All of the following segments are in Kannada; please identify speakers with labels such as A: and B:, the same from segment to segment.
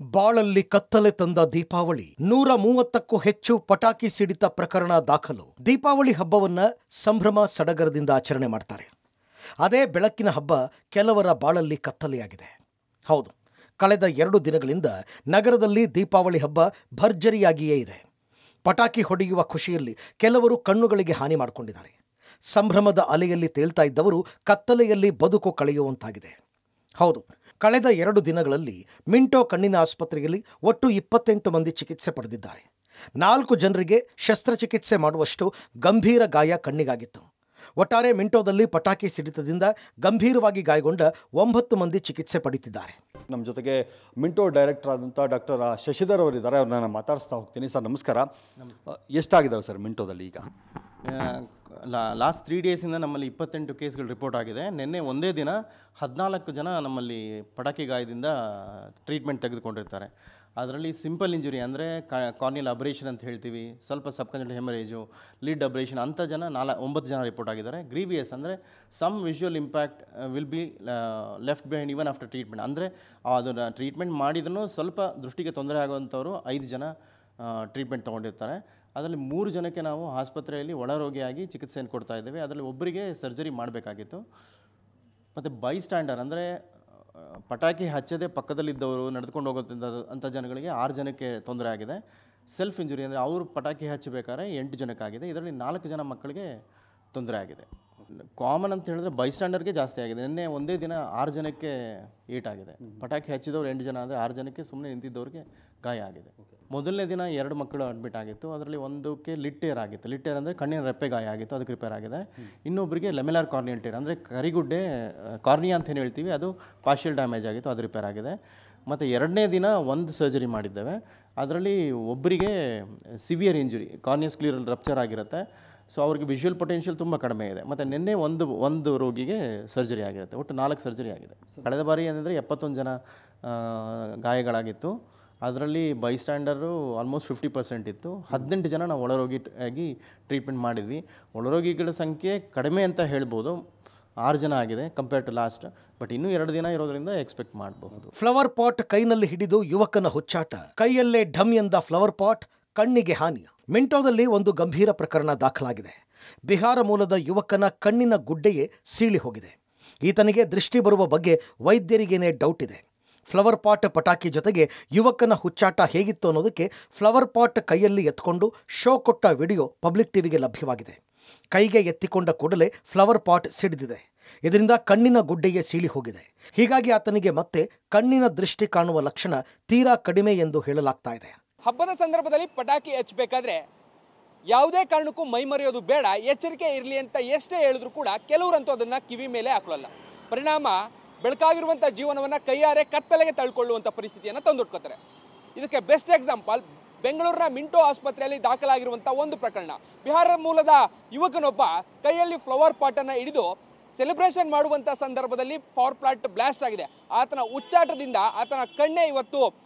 A: ಬಾಳಲ್ಲಿ ಕತ್ತಲೆ ತಂದ ದೀಪಾವಳಿ 130ಕ್ಕೂ ಹೆಚ್ಚು ಪಟಾಕಿ ಸಿಡಿತ ಪ್ರಕರಣ ದಾಖಲು. ದೀಪಾವಳಿ ಹಬ್ಬವನ್ನ ಸಂಭ್ರಮ ಸಡಗರದಿಂದ ಆಚರಣೆ ಮಾಡ್ತಾರೆ. ಅದೇ ಬೆಳಕಿನ ಹಬ್ಬ ಕೆಲವರ ಬಾಳಲ್ಲಿ ಕತ್ತಲೆಯಾಗಿದೆ. ಹೌದು, ಕಳೆದ 2 ದಿನಗಳಿಂದ ನಗರದಲ್ಲಿ ದೀಪಾವಳಿ ಹಬ್ಬ ಭರ್ಜರಿಯಾಗಿಯೇ ಇದೆ. ಪಟಾಕಿ ಹೊಡೆಯುವ ಖುಷಿಯಲ್ಲಿ ಕೆಲವರು ಕಣ್ಣುಗಳಿಗೆ ಹಾನಿ ಮಾಡಿಕೊಂಡಿದ್ದಾರೆ. ಸಂಭ್ರಮದ ಅಲೆಯಲ್ಲಿ ತೇಲ್ತಾ ಇದ್ದವರು ಕತ್ತಲೆಯಲ್ಲಿ ಬದುಕು ಕಳೆಯುವಂತಾಗಿದೆ. ಹೌದು, ಕಳೆದ 2 ದಿನಗಳಲ್ಲಿ ಮಿಂಟೋ ಕಣ್ಣಿನ ಆಸ್ಪತ್ರೆಯಲ್ಲಿ ಒಟ್ಟು 28 ಮಂದಿ ಚಿಕಿತ್ಸೆ ಪಡೆದಿದ್ದಾರೆ. 4 ಜನರಿಗೆ ಶಸ್ತ್ರಚಿಕಿತ್ಸೆ ಮಾಡುವಷ್ಟು ಗಂಭೀರ ಗಾಯ ಕಣ್ಣಿಗಾಗಿತ್ತು. ಒಟ್ಟಾರೆ ಮಿಂಟೋದಲ್ಲಿ ಪಟಾಕಿ ಸಿಡಿತದಿಂದ ಗಂಭೀರವಾಗಿ ಗಾಯಗೊಂಡ 9 ಮಂದಿ ಚಿಕಿತ್ಸೆ ಪಡೆಯುತ್ತಿದ್ದಾರೆ.
B: ನಮ್ಮ ಜೊತೆಗೆ ಮಿಂಟೋ ಡೈರೆಕ್ಟರ್ ಆದಂಥ ಡಾಕ್ಟರ್ ಶಶಿಧರ್ ಅವರಿದ್ದಾರೆ. ಅವ್ರನ್ನ ನಾನು ಮಾತಾಡಿಸ್ತಾ ಹೋಗ್ತೀನಿ. ಸರ್ ನಮಸ್ಕಾರ. ಎಷ್ಟಾಗಿದ್ದಾವೆ ಸರ್ ಮಿಂಟೋದಲ್ಲಿ ಈಗ?
C: ಲಾಸ್ಟ್ 3 ಡೇಸಿಂದ ನಮ್ಮಲ್ಲಿ 28 ಕೇಸ್ಗಳು ರಿಪೋರ್ಟ್ ಆಗಿದೆ. ನಿನ್ನೆ ಒಂದೇ ದಿನ 14 ಜನ ನಮ್ಮಲ್ಲಿ ಪಟಾಕಿ ಗಾಯದಿಂದ ಟ್ರೀಟ್ಮೆಂಟ್ ತೆಗೆದುಕೊಂಡಿರ್ತಾರೆ. ಅದರಲ್ಲಿ ಸಿಂಪಲ್ ಇಂಜುರಿ ಅಂದರೆ ಕಾರ್ನಿಯಲ್ ಅಬ್ರೇಷನ್ ಅಂತ ಹೇಳ್ತೀವಿ, ಸ್ವಲ್ಪ ಸಬ್ಕಾನ್ಷಿಯಲ್ ಹೆಮರೇಜು, ಲಿಡ್ ಅಬ್ರೇಷನ್ ಅಂಥ ಜನ 9 ಜನ ರಿಪೋರ್ಟ್ ಆಗಿದ್ದಾರೆ. ಗ್ರೀವಿಯಸ್ ಅಂದರೆ some visual impact will be left behind even after treatment. ಅಂದರೆ ಅದನ್ನು ಟ್ರೀಟ್ಮೆಂಟ್ ಮಾಡಿದ್ರೂ ಸ್ವಲ್ಪ ದೃಷ್ಟಿಗೆ ತೊಂದರೆ ಆಗುವಂಥವ್ರು 5 ಜನ ಟ್ರೀಟ್ಮೆಂಟ್ ತೊಗೊಂಡಿರ್ತಾರೆ. ಅದರಲ್ಲಿ 3 ಜನಕ್ಕೆ ನಾವು ಆಸ್ಪತ್ರೆಯಲ್ಲಿ ಒಳರೋಗಿಯಾಗಿ ಚಿಕಿತ್ಸೆಯನ್ನು ಕೊಡ್ತಾ ಇದ್ದೇವೆ. ಅದರಲ್ಲಿ ಒಬ್ಬರಿಗೆ ಸರ್ಜರಿ ಮಾಡಬೇಕಾಗಿತ್ತು. ಮತ್ತು ಬೈ ಸ್ಟ್ಯಾಂಡರ್ ಅಂದರೆ ಪಟಾಕಿ ಹಚ್ಚದೆ ಪಕ್ಕದಲ್ಲಿದ್ದವರು ನಡೆದುಕೊಂಡು ಹೋಗೋದ್ರಿಂದ ಅಂಥ ಜನಗಳಿಗೆ 6 ಜನಕ್ಕೆ ತೊಂದರೆ ಆಗಿದೆ. ಸೆಲ್ಫ್ ಇಂಜುರಿ ಅಂದರೆ ಅವರು ಪಟಾಕಿ ಹಚ್ಚಬೇಕಾದ್ರೆ 8 ಜನಕ್ಕಾಗಿದೆ. ಇದರಲ್ಲಿ 4 ಜನ ಮಕ್ಕಳಿಗೆ ತೊಂದರೆ ಆಗಿದೆ. ಕಾಮನ್ ಅಂತ ಹೇಳಿದ್ರೆ ಬೈ ಸ್ಟ್ಯಾಂಡರ್ಗೆ ಜಾಸ್ತಿ ಆಗಿದೆ. ನಿನ್ನೆ ಒಂದೇ ದಿನ 6 ಜನಕ್ಕೆ ಏಟಾಗಿದೆ. ಪಟಾಕಿ ಹಚ್ಚಿದವ್ರು 8 ಜನ ಅಂದರೆ 6 ಜನಕ್ಕೆ ಸುಮ್ಮನೆ ನಿಂತಿದ್ದವ್ರಿಗೆ ಗಾಯ ಆಗಿದೆ. ಮೊದಲನೇ ದಿನ 2 ಮಕ್ಕಳು ಅಡ್ಮಿಟ್ ಆಗಿತ್ತು. ಅದರಲ್ಲಿ ಒಂದಕ್ಕೆ ಲಿಟ್ಟೇರ್ ಆಗಿತ್ತು. ಲಿಟ್ಟೇರ್ ಅಂದರೆ ಕಣ್ಣಿನ ರೆಪ್ಪೆ ಗಾಯ ಆಗಿತ್ತು, ಅದಕ್ಕೆ ರಿಪೇರ್ ಆಗಿದೆ. ಇನ್ನೊಬ್ಬರಿಗೆ ಲೆಮೆಲಾರ್ ಕಾರ್ನಿಯಲ್ ಟೇರ್ ಅಂದರೆ ಕರಿಗುಡ್ಡೆ ಕಾರ್ನಿಯಾ ಅಂತ ಏನು ಹೇಳ್ತೀವಿ, ಅದು ಪಾರ್ಷಿಯಲ್ ಡ್ಯಾಮೇಜ್ ಆಗಿತ್ತು, ಅದು ರಿಪೇರ್ ಆಗಿದೆ. ಮತ್ತು 2ನೇ ದಿನ ಒಂದು ಸರ್ಜರಿ ಮಾಡಿದ್ದೇವೆ. ಅದರಲ್ಲಿ ಒಬ್ಬರಿಗೆ ಸಿವಿಯರ್ ಇಂಜುರಿ, ಕಾರ್ನಿಯಸ್ ಕ್ಲಿಯರಲ್ ರಪ್ಚರ್ ಆಗಿರುತ್ತೆ. ಸೊ ಅವ್ರಿಗೆ ವಿಷುವಲ್ ಪೊಟೆನ್ಷಿಯಲ್ ತುಂಬ ಕಡಿಮೆ ಇದೆ. ಮತ್ತು ನಿನ್ನೆ ಒಂದು ರೋಗಿಗೆ ಸರ್ಜರಿ ಆಗಿರುತ್ತೆ. ಒಟ್ಟು 4 ಸರ್ಜರಿ ಆಗಿದೆ. ಕಳೆದ ಬಾರಿ ಏನಂದರೆ 71 ಜನ ಗಾಯಗಳಾಗಿತ್ತು. ಅದರಲ್ಲಿ ಬೈ ಸ್ಟ್ಯಾಂಡರು ಆಲ್ಮೋಸ್ಟ್ 50% ಇತ್ತು. 18 ಜನ ನಾವು ಒಳರೋಗಿಯಾಗಿ ಟ್ರೀಟ್ಮೆಂಟ್ ಮಾಡಿದ್ವಿ. ಒಳರೋಗಿಗಳ ಸಂಖ್ಯೆ ಕಡಿಮೆ ಅಂತ ಹೇಳ್ಬೋದು, 6 ಜನ ಆಗಿದೆ ಕಂಪೇರ್ ಟು ಲಾಸ್ಟ್. ಬಟ್ ಇನ್ನೂ 2 ದಿನ ಇರೋದ್ರಿಂದ ಎಕ್ಸ್ಪೆಕ್ಟ್ ಮಾಡಬಹುದು.
A: ಫ್ಲವರ್ ಪಾಟ್ ಕೈನಲ್ಲಿ ಹಿಡಿದು ಯುವಕನ ಹುಚ್ಚಾಟ, ಕೈಯಲ್ಲೇ ಢಮ್ ಎಂದ ಫ್ಲವರ್ ಪಾಟ್, ಕಣ್ಣಿಗೆ ಹಾನಿ. ಮಿಂಟೋದಲ್ಲಿ ಒಂದು ಗಂಭೀರ ಪ್ರಕರಣ ದಾಖಲಾಗಿದೆ. ಬಿಹಾರ ಮೂಲದ ಯುವಕನ ಕಣ್ಣಿನ ಗುಡ್ಡೆಯೇ ಸೀಳಿ ಹೋಗಿದೆ. ಈತನಿಗೆ ದೃಷ್ಟಿ ಬರುವ ಬಗ್ಗೆ ವೈದ್ಯರಿಗೇನೆ ಡೌಟ್ ಇದೆ. ಫ್ಲವರ್ ಪಾಟ್ ಪಟಾಕಿ ಜೊತೆಗೆ ಯುವಕನ ಹುಚ್ಚಾಟ ಹೇಗಿತ್ತು ಅನ್ನೋದಕ್ಕೆ ಫ್ಲವರ್ ಪಾಟ್ ಕೈಯಲ್ಲಿ ಎತ್ಕೊಂಡು ಶೋ ಕೊಟ್ಟ ವಿಡಿಯೋ ಪಬ್ಲಿಕ್ ಟಿವಿಗೆ ಲಭ್ಯವಾಗಿದೆ. ಕೈಗೆ ಎತ್ತಿಕೊಂಡ ಕೂಡಲೇ ಫ್ಲವರ್ ಪಾಟ್ ಸಿಡಿದಿದೆ. ಇದರಿಂದ ಕಣ್ಣಿನ ಗುಡ್ಡೆಯೇ ಸೀಳಿ ಹೋಗಿದೆ. ಹೀಗಾಗಿ ಆತನಿಗೆ ಮತ್ತೆ ಕಣ್ಣಿನ ದೃಷ್ಟಿ ಕಾಣುವ ಲಕ್ಷಣ ತೀರಾ ಕಡಿಮೆ ಎಂದು ಹೇಳಲಾಗ್ತಾ ಇದೆ.
D: ಹಬ್ಬದ ಸಂದರ್ಭದಲ್ಲಿ ಪಟಾಕಿ ಹಚ್ಚಬೇಕಾದ್ರೆ ಯಾವುದೇ ಕಾರಣಕ್ಕೂ ಮೈಮರೆಯೋದು ಬೇಡ, ಎಚ್ಚರಿಕೆ ಇರಲಿ ಅಂತ ಎಷ್ಟೇ ಹೇಳಿದ್ರು ಕೂಡ ಕೆಲವರಂತೂ ಅದನ್ನು ಕಿವಿ ಮೇಲೆ ಹಾಕೊಳ್ಳಲ್ಲ. ಪರಿಣಾಮ ಬೆಳಕಾಗಿರುವಂಥ ಜೀವನವನ್ನು ಕೈಯಾರೆ ಕತ್ತಲೆಗೆ ತಳ್ಕೊಳ್ಳುವಂಥ ಪರಿಸ್ಥಿತಿಯನ್ನು ತಂದೊಡ್ಕೋತಾರೆ. ಇದಕ್ಕೆ ಬೆಸ್ಟ್ ಎಕ್ಸಾಂಪಲ್ ಬೆಂಗಳೂರಿನ ಮಿಂಟೋ ಆಸ್ಪತ್ರೆಯಲ್ಲಿ ದಾಖಲಾಗಿರುವಂಥ ಒಂದು ಪ್ರಕರಣ. ಬಿಹಾರ ಮೂಲದ ಯುವಕನೊಬ್ಬ ಕೈಯಲ್ಲಿ ಫ್ಲವರ್ ಪಾಟನ್ನು ಹಿಡಿದು ಸೆಲೆಬ್ರೇಷನ್ ಮಾಡುವಂಥ ಸಂದರ್ಭದಲ್ಲಿ ಪವರ್ ಪ್ಲಾಂಟ್ ಬ್ಲಾಸ್ಟ್ ಆಗಿದೆ. ಆತನ ಉಚ್ಚಾಟದಿಂದ ಆತನ ಕಣ್ಣೇ ಇವತ್ತು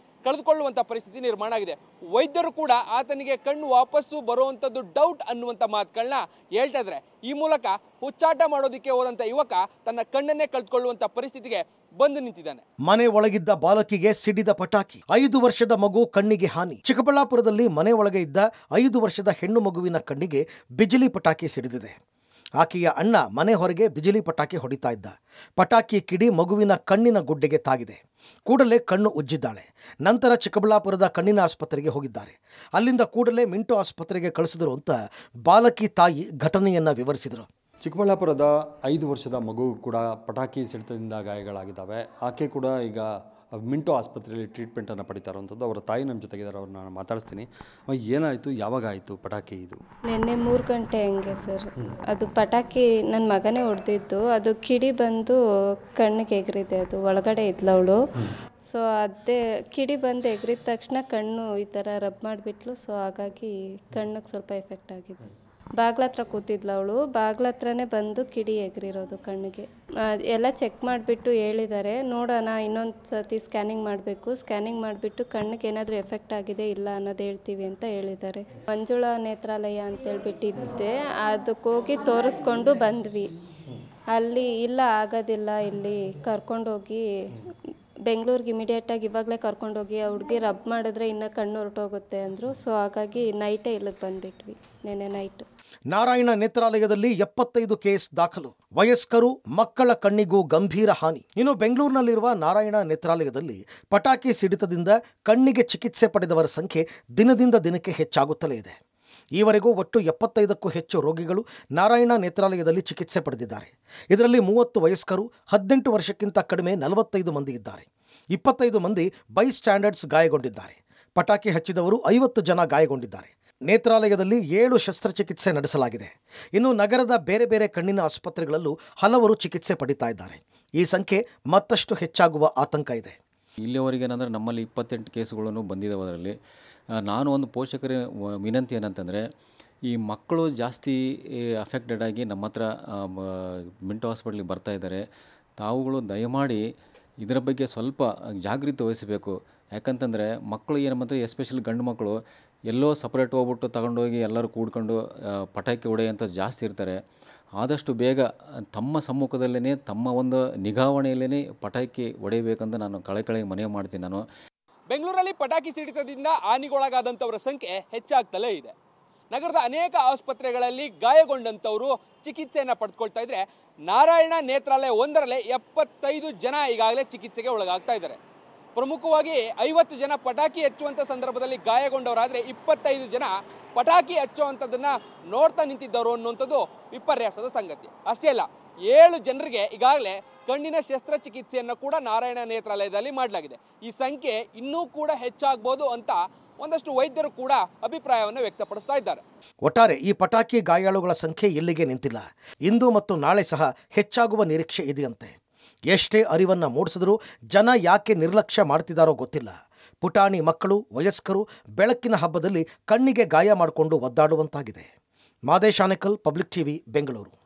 D: ಕಳೆದುಕೊಳ್ಳುವಂಥ ಪರಿಸ್ಥಿತಿ ನಿರ್ಮಾಣ ಆಗಿದೆ. ವೈದ್ಯರು ಕೂಡ ಆತನಿಗೆ ಕಣ್ಣು ವಾಪಸ್ಸು ಬರುವಂಥದ್ದು ಡೌಟ್ ಅನ್ನುವಂಥ ಮಾತುಗಳನ್ನ ಹೇಳ್ತಾ ಇದ್ದಾರೆ. ಈ ಮೂಲಕ ಹುಚ್ಚಾಟ ಮಾಡೋದಕ್ಕೆ ಹೋದಂಥ ಯುವಕ ತನ್ನ ಕಣ್ಣನ್ನೇ ಕಳೆದುಕೊಳ್ಳುವಂಥ ಪರಿಸ್ಥಿತಿಗೆ ಬಂದು ನಿಂತಿದ್ದಾನೆ.
A: ಮನೆ ಒಳಗಿದ್ದ ಬಾಲಕಿಗೆ ಸಿಡಿದ ಪಟಾಕಿ, 5 ವರ್ಷದ ಮಗು ಕಣ್ಣಿಗೆ ಹಾನಿ. ಚಿಕ್ಕಬಳ್ಳಾಪುರದಲ್ಲಿ ಮನೆ ಒಳಗೆ ಇದ್ದ 5 ವರ್ಷದ ಹೆಣ್ಣು ಮಗುವಿನ ಕಣ್ಣಿಗೆ ಬಿಜಿಲಿ ಪಟಾಕಿ ಸಿಡಿದಿದೆ. ಆಕೆಯ ಅಣ್ಣ ಮನೆ ಹೊರಗೆ ಬಿಜಿಲಿ ಪಟಾಕಿ ಹೊಡಿತಾ ಇದ್ದ. ಪಟಾಕಿ ಕಿಡಿ ಮಗುವಿನ ಕಣ್ಣಿನ ಗುಡ್ಡೆಗೆ ತಾಗಿದೆ. ಕೂಡಲೇ ಕಣ್ಣು ಉಜ್ಜಿದ್ದಾಳೆ. ನಂತರ ಚಿಕ್ಕಬಳ್ಳಾಪುರದ ಕಣ್ಣಿನ ಆಸ್ಪತ್ರೆಗೆ ಹೋಗಿದ್ದಾರೆ. ಅಲ್ಲಿಂದ ಕೂಡಲೇ ಮಿಂಟೋ ಆಸ್ಪತ್ರೆಗೆ ಕಳಿಸಿದ್ರು ಅಂತ ಬಾಲಕಿ ತಾಯಿ ಘಟನೆಯನ್ನು ವಿವರಿಸಿದರು.
B: ಚಿಕ್ಕಬಳ್ಳಾಪುರದ 5 ವರ್ಷದ ಮಗು ಕೂಡ ಪಟಾಕಿ ಸಿಡಿತದಿಂದ ಗಾಯಗಳಾಗಿದ್ದಾವೆ. ಆಕೆ ಕೂಡ ಈಗ ಮಿಂಟೋ ಆಸ್ಪತ್ರೆಯಲ್ಲಿ ಟ್ರೀಟ್ಮೆಂಟನ್ನು ಪಡಿತಾ ಇರುವಂಥದ್ದು. ಅವರ ತಾಯಿ ನಮ್ಮ ಜೊತೆಗಿದ್ದಾರೆ, ಅವ್ರನ್ನ ನಾನು ಮಾತಾಡಿಸ್ತೀನಿ. ಏನಾಯಿತು, ಯಾವಾಗ ಆಯಿತು ಪಟಾಕಿ? ಇದು
E: ನಿನ್ನೆ 3 ಗಂಟೆ ಹಂಗೆ ಸರ್. ಅದು ಪಟಾಕಿ ನನ್ನ ಮಗನೇ ಹೊಡೆದಿದ್ದು. ಅದು ಕಿಡಿ ಬಂದು ಕಣ್ಣಿಗೆ ಎಗರಿದೆ. ಅದು ಒಳಗಡೆ ಇದ್ಲವಳು. ಸೊ ಅದೇ ಕಿಡಿ ಬಂದು ಎಗರಿದ ತಕ್ಷಣ ಕಣ್ಣು ಈ ಥರ ರಬ್ ಮಾಡಿಬಿಟ್ಲು. ಸೊ ಹಾಗಾಗಿ ಕಣ್ಣಿಗೆ ಸ್ವಲ್ಪ ಎಫೆಕ್ಟ್ ಆಗಿದೆ. ಬಾಗ್ಲತ್ರ ಕೂತಿದ್ಲು ಅವಳು. ಬಾಗ್ಲತ್ರನೇ ಬಂದು ಕಿಡಿ ಎಗರಿರೋದು ಕಣ್ಣಿಗೆ. ಎಲ್ಲ ಚೆಕ್ ಮಾಡಿಬಿಟ್ಟು ಹೇಳಿದ್ದಾರೆ, ನೋಡೋಣ ಇನ್ನೊಂದು ಸರ್ತಿ ಸ್ಕ್ಯಾನಿಂಗ್ ಮಾಡಬೇಕು. ಸ್ಕ್ಯಾನಿಂಗ್ ಮಾಡಿಬಿಟ್ಟು ಕಣ್ಣಿಗೆ ಏನಾದರೂ ಎಫೆಕ್ಟ್ ಆಗಿದೆ ಇಲ್ಲ ಅನ್ನೋದು ಹೇಳ್ತೀವಿ ಅಂತ ಹೇಳಿದ್ದಾರೆ. ಮಂಜುಳಾ ನೇತ್ರಾಲಯ ಅಂತೇಳ್ಬಿಟ್ಟಿದ್ದೆ, ಅದಕ್ಕೆ ಹೋಗಿ ತೋರಿಸ್ಕೊಂಡು ಬಂದ್ವಿ. ಅಲ್ಲಿ ಇಲ್ಲ ಆಗೋದಿಲ್ಲ, ಇಲ್ಲಿ ಕರ್ಕೊಂಡೋಗಿ ಬೆಂಗಳೂರಿಗೆ ಇಮಿಡಿಯೇಟಾಗಿ ಇವಾಗಲೇ ಕರ್ಕೊಂಡೋಗಿ ಆ ಹುಡುಗಿ ರಬ್ ಮಾಡಿದ್ರೆ ಇನ್ನೂ ಕಣ್ಣು ಹೊರಟೋಗುತ್ತೆ ಅಂದರು. ಸೊ ಹಾಗಾಗಿ ನೈಟೇ ಇಲ್ಲಿಗೆ ಬಂದುಬಿಟ್ವಿ, ನೆನ್ನೆ ನೈಟು.
A: ನಾರಾಯಣ ನೇತ್ರಾಲಯದಲ್ಲಿ 75 ಕೇಸ್ ದಾಖಲು. ವಯಸ್ಕರು, ಮಕ್ಕಳ ಕಣ್ಣಿಗೂ ಗಂಭೀರ ಹಾನಿ. ಇನ್ನು ಬೆಂಗಳೂರಿನಲ್ಲಿರುವ ನಾರಾಯಣ ನೇತ್ರಾಲಯದಲ್ಲಿ ಪಟಾಕಿ ಸಿಡಿತದಿಂದ ಕಣ್ಣಿಗೆ ಚಿಕಿತ್ಸೆ ಪಡೆದವರ ಸಂಖ್ಯೆ ದಿನದಿಂದ ದಿನಕ್ಕೆ ಹೆಚ್ಚಾಗುತ್ತಲೇ ಇದೆ. ಈವರೆಗೂ ಒಟ್ಟು 75ಕ್ಕೂ ಹೆಚ್ಚು ರೋಗಿಗಳು ನಾರಾಯಣ ನೇತ್ರಾಲಯದಲ್ಲಿ ಚಿಕಿತ್ಸೆ ಪಡೆದಿದ್ದಾರೆ. ಇದರಲ್ಲಿ 30 ವಯಸ್ಕರು, 18 ವರ್ಷಕ್ಕಿಂತ ಕಡಿಮೆ 45 ಮಂದಿ ಇದ್ದಾರೆ. 25 ಮಂದಿ ಬೈ ಸ್ಟ್ಯಾಂಡರ್ಡ್ಸ್ ಗಾಯಗೊಂಡಿದ್ದಾರೆ. ಪಟಾಕಿ ಹಚ್ಚಿದವರು 50 ಜನ ಗಾಯಗೊಂಡಿದ್ದಾರೆ. ನೇತ್ರಾಲಯದಲ್ಲಿ 7 ಶಸ್ತ್ರಚಿಕಿತ್ಸೆ ನಡೆಸಲಾಗಿದೆ. ಇನ್ನು ನಗರದ ಬೇರೆ ಬೇರೆ ಕಣ್ಣಿನ ಆಸ್ಪತ್ರೆಗಳಲ್ಲೂ ಹಲವರು ಚಿಕಿತ್ಸೆ ಪಡಿತಾ ಇದ್ದಾರೆ. ಈ ಸಂಖ್ಯೆ ಮತ್ತಷ್ಟು ಹೆಚ್ಚಾಗುವ ಆತಂಕ ಇದೆ.
F: ಇಲ್ಲಿವರೆಗೇನೆಂದರೆ ನಮ್ಮಲ್ಲಿ 28 ಕೇಸುಗಳನ್ನು ಬಂದಿದ್ದಾವೆ. ಅದರಲ್ಲಿ ನಾನು ಒಂದು ಪೋಷಕರ ವಿನಂತಿ ಏನಂತಂದರೆ, ಈ ಮಕ್ಕಳು ಜಾಸ್ತಿ ಅಫೆಕ್ಟೆಡ್ ಆಗಿ ನಮ್ಮ ಹತ್ರ ಮಿಂಟೋ ಹಾಸ್ಪಿಟ್ಲಿಗೆ ಬರ್ತಾ ಇದ್ದಾರೆ. ತಾವುಗಳು ದಯಮಾಡಿ ಇದರ ಬಗ್ಗೆ ಸ್ವಲ್ಪ ಜಾಗೃತಿ ವಹಿಸಬೇಕು. ಯಾಕಂತಂದರೆ ಮಕ್ಕಳು ಏನು ಮಾತ್ರ, ಎಸ್ಪೆಷಲಿ ಗಂಡು ಮಕ್ಕಳು ಎಲ್ಲೋ ಸಪ್ರೇಟ್ ಹೋಗ್ಬಿಟ್ಟು ತಗೊಂಡೋಗಿ ಎಲ್ಲರೂ ಕೂಡ್ಕೊಂಡು ಪಟಾಕಿ ಹೊಡೆಯೋಂಥ ಜಾಸ್ತಿ ಇರ್ತಾರೆ. ಆದಷ್ಟು ಬೇಗ ತಮ್ಮ ಸಮ್ಮುಖದಲ್ಲೇ, ತಮ್ಮ ಒಂದು ನಿಗಾವಣೆಯಲ್ಲೇ ಪಟಾಕಿ ಹೊಡೆಯಬೇಕಂತ ನಾನು ಕಳಕಳಿಗೆ ಮನವಿ ಮಾಡ್ತೀನಿ. ನಾನು
D: ಬೆಂಗಳೂರಲ್ಲಿ ಪಟಾಕಿ ಸಿಡಿತದಿಂದ ಹಾನಿಗೊಳಗಾದಂಥವರ ಸಂಖ್ಯೆ ಹೆಚ್ಚಾಗ್ತಲೇ ಇದೆ. ನಗರದ ಅನೇಕ ಆಸ್ಪತ್ರೆಗಳಲ್ಲಿ ಗಾಯಗೊಂಡಂಥವರು ಚಿಕಿತ್ಸೆಯನ್ನು ಪಡೆದುಕೊಳ್ತಾ ಇದ್ರೆ, ನಾರಾಯಣ ನೇತ್ರಾಲಯ ಒಂದರಲ್ಲೇ 75 ಜನ ಈಗಾಗಲೇ ಚಿಕಿತ್ಸೆಗೆ ಒಳಗಾಗ್ತಾ ಇದ್ದಾರೆ. ಪ್ರಮುಖವಾಗಿ 50 ಜನ ಪಟಾಕಿ ಹಚ್ಚುವಂಥ ಸಂದರ್ಭದಲ್ಲಿ ಗಾಯಗೊಂಡವರಾದರೆ 25 ಜನ ಪಟಾಕಿ ಹಚ್ಚುವಂಥದ್ದನ್ನು ನೋಡ್ತಾ ನಿಂತಿದ್ದವರು ಅನ್ನುವಂಥದ್ದು ವಿಪರ್ಯಾಸದ ಸಂಗತಿ. ಅಷ್ಟೇ ಅಲ್ಲ, 7 ಜನರಿಗೆ ಈಗಾಗಲೇ ಕಣ್ಣಿನ ಶಸ್ತ್ರಚಿಕಿತ್ಸೆಯನ್ನು ಕೂಡ ನಾರಾಯಣ ನೇತ್ರಾಲಯದಲ್ಲಿ ಮಾಡಲಾಗಿದೆ. ಈ ಸಂಖ್ಯೆ ಇನ್ನೂ ಕೂಡ ಹೆಚ್ಚಾಗಬಹುದು ಅಂತ ಒಂದಷ್ಟು ವೈದ್ಯರು ಕೂಡ ಅಭಿಪ್ರಾಯವನ್ನು ವ್ಯಕ್ತಪಡಿಸ್ತಾ ಇದ್ದಾರೆ.
A: ಒಟ್ಟಾರೆ ಈ ಪಟಾಕಿ ಗಾಯಾಳುಗಳ ಸಂಖ್ಯೆ ಇಲ್ಲಿಗೆ ನಿಂತಿಲ್ಲ. ಇಂದು ಮತ್ತು ನಾಳೆ ಸಹ ಹೆಚ್ಚಾಗುವ ನಿರೀಕ್ಷೆ ಇದೆಯಂತೆ. ಎಷ್ಟೇ ಅರಿವನ್ನು ಮೂಡಿಸಿದ್ರೂ ಜನ ಯಾಕೆ ನಿರ್ಲಕ್ಷ್ಯ ಮಾಡ್ತಿದ್ದಾರೋ ಗೊತ್ತಿಲ್ಲ. ಪುಟಾಣಿ ಮಕ್ಕಳು, ವಯಸ್ಕರು ಬೆಳಕಿನ ಹಬ್ಬದಲ್ಲಿ ಕಣ್ಣಿಗೆ ಗಾಯ ಮಾಡಿಕೊಂಡು ಒದ್ದಾಡುವಂತಾಗಿದೆ. Madesh Anekal, public TV, Bengaluru.